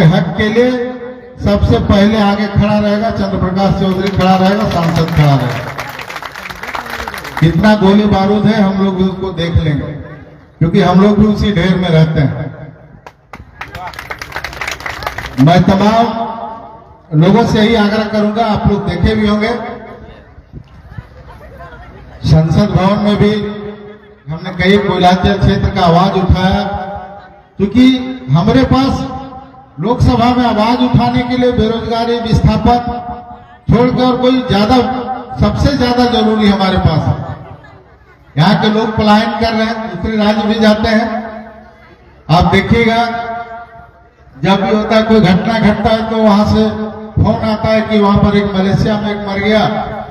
हक के लिए सबसे पहले आगे खड़ा रहेगा चंद्र प्रकाश चौधरी, खड़ा रहेगा सांसद, खड़ा रहेगा। कितना गोली बारूद है हम लोग भी उसको देख लेंगे, क्योंकि हम लोग भी उसी ढेर में रहते हैं। मैं तमाम लोगों से यही आग्रह करूंगा, आप लोग देखे भी होंगे संसद भवन में भी हमने कई कोयलांचल क्षेत्र का आवाज उठाया, क्योंकि हमारे पास लोकसभा में आवाज उठाने के लिए बेरोजगारी, विस्थापन छोड़कर कोई ज्यादा, सबसे ज्यादा जरूरी हमारे पास है। यहाँ के लोग पलायन कर रहे हैं, दूसरे राज्य भी जाते हैं। आप देखिएगा जब भी होता है कोई घटना घटता है तो वहां से फोन आता है कि वहां पर एक मलेशिया में एक मर गया,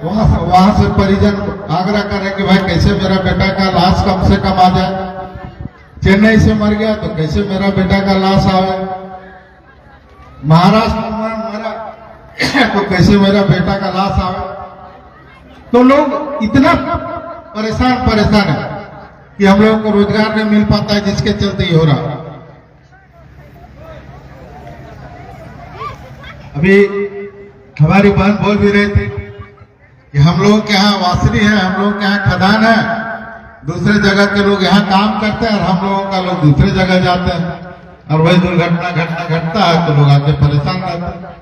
वहां से परिजन आग्रह कर रहे कि भाई कैसे मेरा बेटा का लाश कम से कम आ जाए। चेन्नई से मर गया तो कैसे मेरा बेटा का लाश आवे, महाराष्ट्र में मरा तो कैसे मेरा बेटा का लाश आवे। तो लोग इतना परेशान है कि हम लोगों को रोजगार नहीं मिल पाता है, जिसके चलते ही हो रहा। अभी हमारी बहन बोल भी रही थी कि हम लोग के यहाँ वासरी है, हम लोग के यहाँ खदान है, दूसरे जगह के लोग यहाँ काम करते हैं और हम लोगों का लोग दूसरे जगह जाते हैं, और वही दुर्घटना घटता है तो लोग आके परेशान रहते हैं।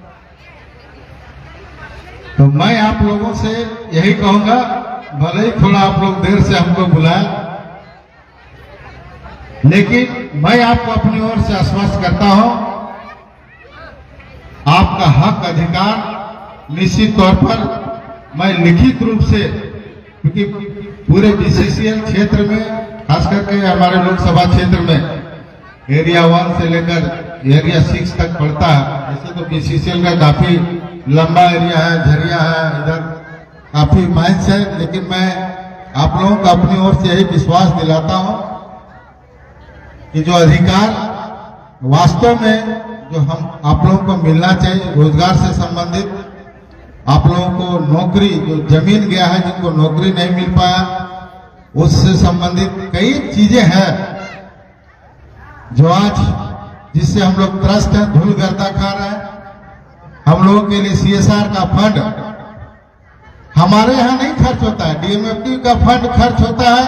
तो मैं आप लोगों से यही कहूंगा, भले ही थोड़ा आप लोग देर से हमको बुलाए, लेकिन मैं आपको अपनी ओर से आश्वस्त करता हूं, आपका हक अधिकार निश्चित तौर पर मैं लिखित रूप से, क्योंकि पूरे बीसीसीएल क्षेत्र में, खास करके हमारे लोकसभा क्षेत्र में एरिया 1 से लेकर एरिया 6 तक पड़ता है। ऐसे तो बीसीसीएल का काफी लंबा एरिया है, झरिया है, इधर काफी माइंस है, लेकिन मैं आप लोगों को अपनी ओर से यही विश्वास दिलाता हूं कि जो अधिकार वास्तव में जो हम आप लोगों को मिलना चाहिए, रोजगार से संबंधित, आप लोगों को नौकरी, जो जमीन गया है जिनको नौकरी नहीं मिल पाया, उससे संबंधित कई चीजें हैं जो आज जिससे हम लोग त्रस्त हैं, धूल गर्दा खा रहे हैं। हम लोगों के लिए सीएसआर का फंड हमारे यहाँ नहीं खर्च होता है, डीएमएफटी का फंड खर्च होता है,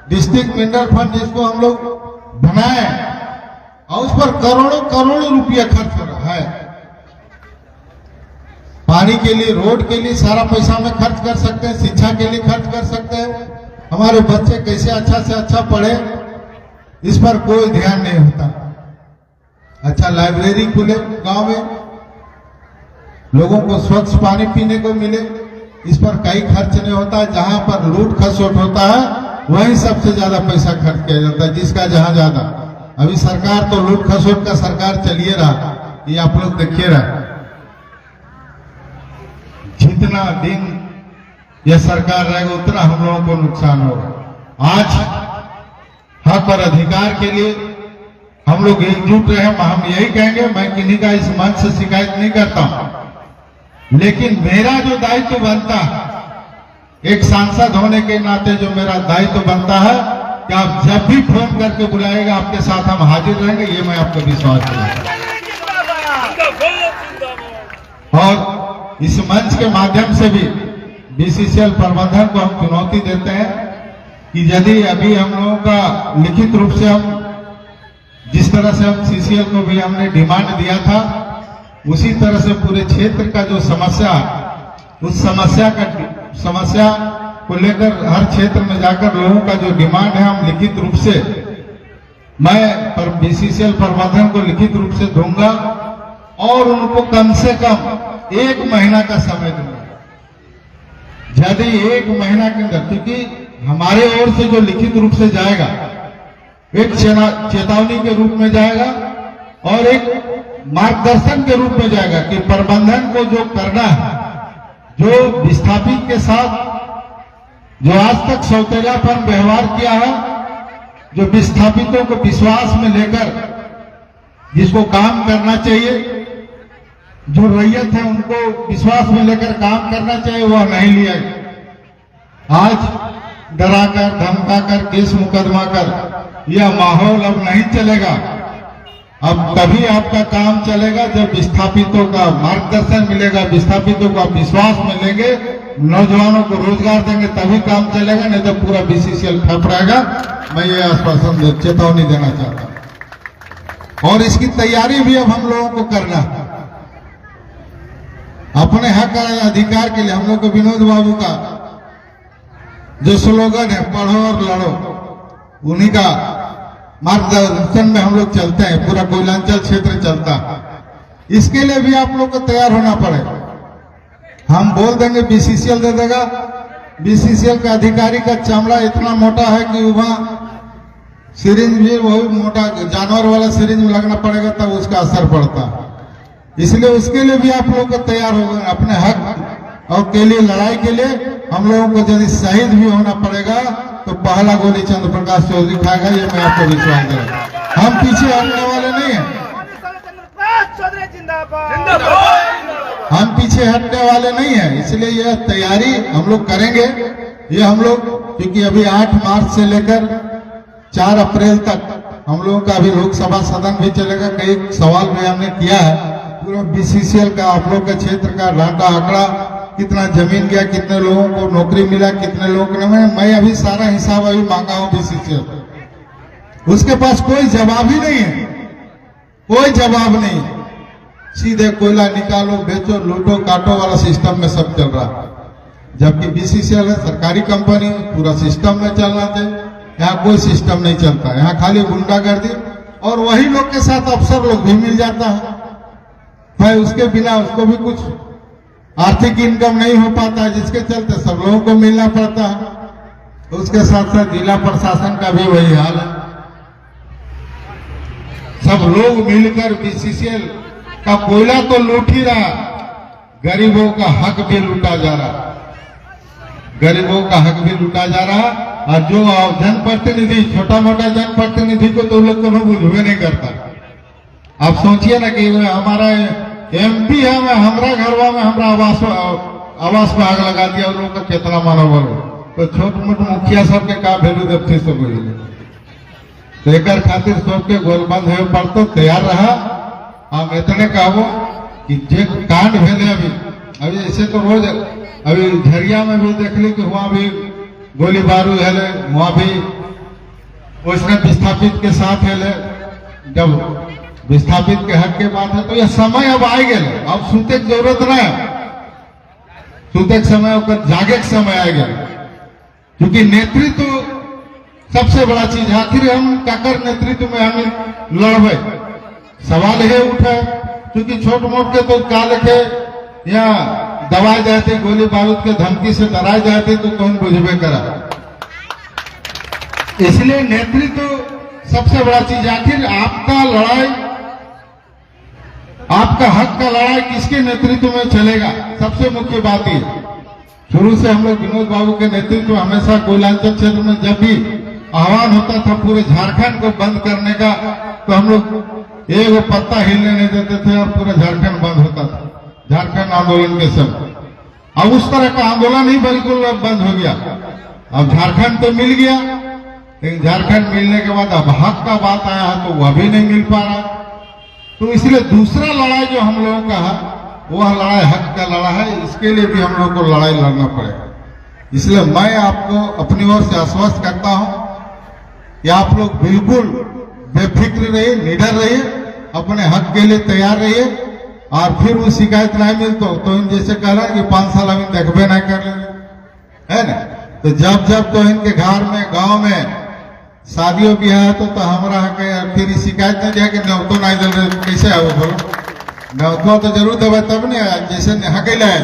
डिस्ट्रिक्ट मिनरल फंड जिसको हम लोग बनाए, और उस पर करोड़ों करोड़ों रुपया खर्च हो रहा है। पानी के लिए, रोड के लिए सारा पैसा में खर्च कर सकते हैं, शिक्षा के लिए खर्च कर सकते हैं, हमारे बच्चे कैसे अच्छा से अच्छा पढ़े, इस पर कोई ध्यान नहीं होता। अच्छा लाइब्रेरी खुले गांव में, लोगों को स्वच्छ पानी पीने को मिले, इस पर कहीं खर्च नहीं होता। जहां पर लूट खसोट होता है वहीं सबसे ज्यादा पैसा खर्च किया जाता है, जिसका जहां ज्यादा। अभी सरकार तो लूट खसोट का सरकार चलिए रहा, ये आप लोग देखिए रहा। जितना दिन यह सरकार रहेगा उतना हम लोगों को नुकसान होगा। आज हक और अधिकार के लिए हम लोग एकजुट रहे। हम यही कहेंगे, मैं किन्हीं का इस मंच से शिकायत नहीं करता हूं, लेकिन मेरा जो दायित्व बनता है, एक सांसद होने के नाते जो मेरा दायित्व बनता है कि आप जब भी फोन करके बुलाएगा आपके साथ हम हाजिर रहेंगे, ये मैं आपको विश्वास दिलाऊंगा। और इस मंच के माध्यम से भी बीसीसीएल प्रबंधन को हम चुनौती देते हैं कि यदि अभी हम लोगों का लिखित रूप से हम जिस तरह से हम सीसीएल को भी हमने डिमांड दिया था, उसी तरह से पूरे क्षेत्र का जो समस्या, उस समस्या को लेकर हर क्षेत्र में जाकर लोगों का जो डिमांड है हम लिखित रूप से, मैं बीसीसीएल प्रबंधन को लिखित रूप से दूंगा और उनको कम से कम 1 महीना का समय दूंगा। यदि 1 महीना के अंदर, क्योंकि हमारे ओर से जो लिखित रूप से जाएगा एक चेतावनी के रूप में जाएगा और एक मार्गदर्शन के रूप में जाएगा कि प्रबंधन को जो करना है, जो विस्थापित के साथ जो आज तक सौतेलापन व्यवहार किया है, जो विस्थापितों को विश्वास में लेकर जिसको काम करना चाहिए, जो रैयत है उनको विश्वास में लेकर काम करना चाहिए, वह नहीं लिया। आज डराकर धमकाकर केस मुकदमा कर यह माहौल अब नहीं चलेगा। अब तभी आपका काम चलेगा जब विस्थापितों का मार्गदर्शन मिलेगा, विस्थापितों का विश्वास मिलेंगे, नौजवानों को रोजगार देंगे, तभी काम चलेगा, नहीं तो पूरा बीसीसीएल ठप रहेगा। मैं ये आश्वासन चेतावनी देना चाहता हूं। और इसकी तैयारी भी अब हम लोगों को करना है। अपने हक अधिकार के लिए हम लोग को विनोद बाबू का जो स्लोगन है, पढ़ो और लड़ो, उन्हीं का मार्गदर्शन में हम लोग चलते हैं, पूरा कोयलांचल क्षेत्र चलता है। इसके लिए भी आप लोग को तैयार होना पड़ेगा। हम बोल देंगे बीसीसीएल दे देगा, बीसीसीएल का अधिकारी का चमड़ा इतना मोटा है कि वहां सिरिंज भी वही मोटा जानवर वाला सिरिंज में लगना पड़ेगा, तब उसका असर पड़ता है। इसलिए उसके लिए भी आप लोग को तैयार होगा। अपने हक और के लिए लड़ाई के लिए हम लोगों को यदि शहीद भी होना पड़ेगा तो पहला गोली चंद्र प्रकाश चौधरी खाएगा, ये मैं आपको विश्वास दूंगा। हम पीछे हटने वाले नहीं हैं, हम पीछे हटने वाले नहीं हैं। इसलिए यह तैयारी हम लोग करेंगे। ये हम लोग क्योंकि अभी 8 मार्च से लेकर 4 अप्रैल तक हम लोगों का अभी लोकसभा सदन भी चलेगा। कई सवाल भी हमने किया है, पूरा बीसीसीएल का आप लोग के क्षेत्र का डाटा आंकड़ा, कितना जमीन गया, कितने लोगों को नौकरी मिला, कितने लोगों को नहीं। मैं अभी सारा हिसाब अभी मांगा हूं बीसीसीएल, उसके पास कोई जवाब ही नहीं है, कोई जवाब नहीं। सीधे कोयला निकालो, बेचो, लूटो, काटो वाला सिस्टम में सब चल रहा है। जबकि बीसीसीएल है सरकारी कंपनी, पूरा सिस्टम में चलना चाहिए। यहाँ कोई सिस्टम नहीं चलता, यहाँ खाली गुंडागर्दी, और वही लोग के साथ अफसर लोग भी मिल जाता है भाई। उसके बिना उसको भी कुछ आर्थिक इनकम नहीं हो पाता है, जिसके चलते सब लोगों को मिलना पड़ता है। उसके साथ साथ जिला प्रशासन का भी वही हाल है। सब लोग मिलकर बीसीसीएल का कोयला तो लूट ही रहा, गरीबों का हक भी लूटा जा रहा, गरीबों का हक भी लूटा जा रहा। और जो जनप्रतिनिधि, छोटा मोटा जनप्रतिनिधि को तो लोग को बुझवे नहीं करता। आप सोचिए ना कि हमारा एमपी है, मैं हमारा घरवा में हमारा आवास में आग लगा दिया, लोग का कितना मनोबल हो। तो छोट मोट मुखिया सबके का वैल्यू देते सब तो एक खातिर सबके गोलबंद है पर तो तैयार रहा। हम इतने कहबो कि जे कांड भेले अभी ऐसे तो रोज अभी झरिया में भी देख ली कि वहां भी गोली बारूद हेले, वहां भी उसने विस्थापित के साथ हेले। जब विस्थापित के हक के बात है तो यह समय अब आ गया, अब सुते की जरूरत नहीं, सुते के समय होकर जागे के समय आ गया। क्योंकि नेतृत्व सबसे बड़ा चीज है। आखिर हम काकर नेतृत्व में हम लड़बे, सवाल है उठे। क्योंकि छोट मोट के तो का लिखे या दबाए जाते, गोली बारूद के धमकी से डराए जाते तो कौन बुझबे करा। इसलिए नेतृत्व सबसे बड़ा चीज। आखिर आपका लड़ाई, आपका हक का लड़ाई किसके नेतृत्व में चलेगा, सबसे मुख्य बात ये। शुरू से हम लोग विनोद बाबू के नेतृत्व हमेशा कोयलांचल क्षेत्र में जब भी आह्वान होता था पूरे झारखंड को बंद करने का, तो हम लोग एक पत्ता हिलने नहीं देते थे और पूरा झारखंड बंद होता था। झारखंड आंदोलन के समय अब उस तरह का आंदोलन ही बिल्कुल बंद हो गया। अब झारखंड तो मिल गया, लेकिन झारखंड मिलने के बाद अब हक का बात आया है तो वह भी नहीं मिल पा रहा। तो इसलिए दूसरा लड़ाई जो हम लोगों का है वह लड़ाई हक का लड़ाई है। इसके लिए भी हम लोग को लड़ाई लड़ना पड़ेगा। इसलिए मैं आपको अपनी ओर से आश्वस्त करता हूं कि आप लोग बिल्कुल बेफिक्र रहिए, निडर रहिए, अपने हक के लिए तैयार रहिए। और फिर वो शिकायत नहीं मिलता तो इन जैसे कह रहा है कि 5 साल अभी देखबे नहीं कर लेंगे, है ना। तो जब जब तो इनके घर में, गांव में शादियों भी है तो हमारा फिर शिकायत नहीं है कि न्योतो नहीं दे रहे, कैसे है वो बोलो। न्योतो तो जरूर देवे तब नहीं, जैसे हकेला है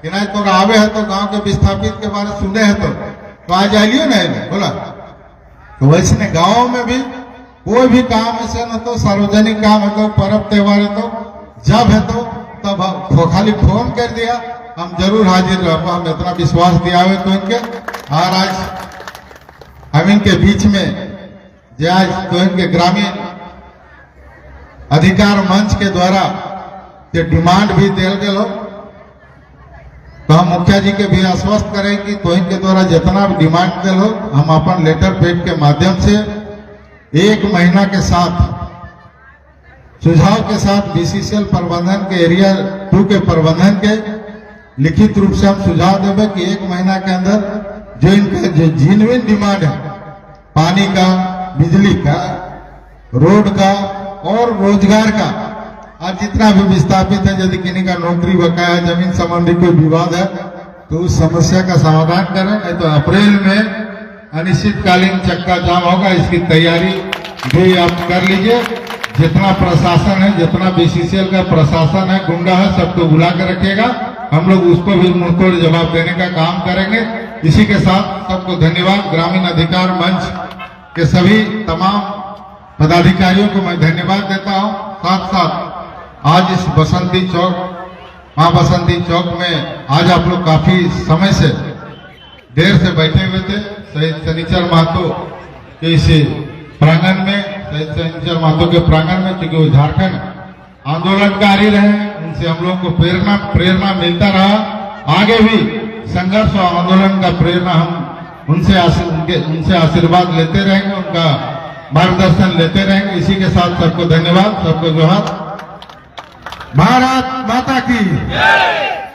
कि नहीं तो आवे है तो गांव के विस्थापित के बारे सुने है तो आ जाइए ना बोला। तो वैसे गांव में भी कोई भी काम ऐसे न तो सार्वजनिक काम है तो पर्व त्योहार है तो जब है तो तब खाली फोन कर दिया, हम जरूर हाजिर रह। हम इतना विश्वास दिया हुए तो इनके। और आज हम इनके बीच में जो आज तो इनके ग्रामीण अधिकार मंच के द्वारा ये डिमांड भी दिया गया, तो हम मुखिया जी के भी आश्वस्त करें कि तो इनके द्वारा जितना भी डिमांड दिया हो हम अपन लेटर पेड के माध्यम से 1 महीना के साथ सुझाव के साथ बीसीसीएल प्रबंधन के एरिया 2 के प्रबंधन के लिखित रूप से हम सुझाव देवे कि 1 महीना के अंदर जो इनका जो जेन्युइन डिमांड है, पानी का, बिजली का, रोड का और रोजगार का, और जितना भी विस्थापित है, यदि किन्हीं का नौकरी बकाया है, जमीन संबंधी कोई विवाद है, तो उस समस्या का समाधान करें। नहीं तो अप्रैल में अनिश्चितकालीन चक्का जाम होगा, इसकी तैयारी भी आप कर लीजिए। जितना प्रशासन है, जितना बीसीसीएल का प्रशासन है, गुंडा है, सबको बुला कर रखिएगा। हम लोग उसको भी मुंहतोड़ जवाब देने का काम करेंगे। इसी के साथ सबको धन्यवाद। ग्रामीण अधिकार मंच के सभी तमाम पदाधिकारियों को मैं धन्यवाद देता हूं। साथ साथ आज इस बसंती चौक, मां बसंती चौक में आज आप लोग काफी समय से देर से बैठे हुए थे। शहीद शनिचर महतो के इस प्रांगण में, शहीद शनिचर महतो के प्रांगण में, क्योंकि वो झारखंड आंदोलनकारी रहे, उनसे हम लोग को प्रेरणा मिलता रहा। आगे भी संघर्ष और आंदोलन का प्रेरणा हम उनसे आशीर्वाद लेते रहेंगे, उनका मार्गदर्शन लेते रहेंगे। इसी के साथ सबको धन्यवाद, सबको जोहार। भारत माता की जय।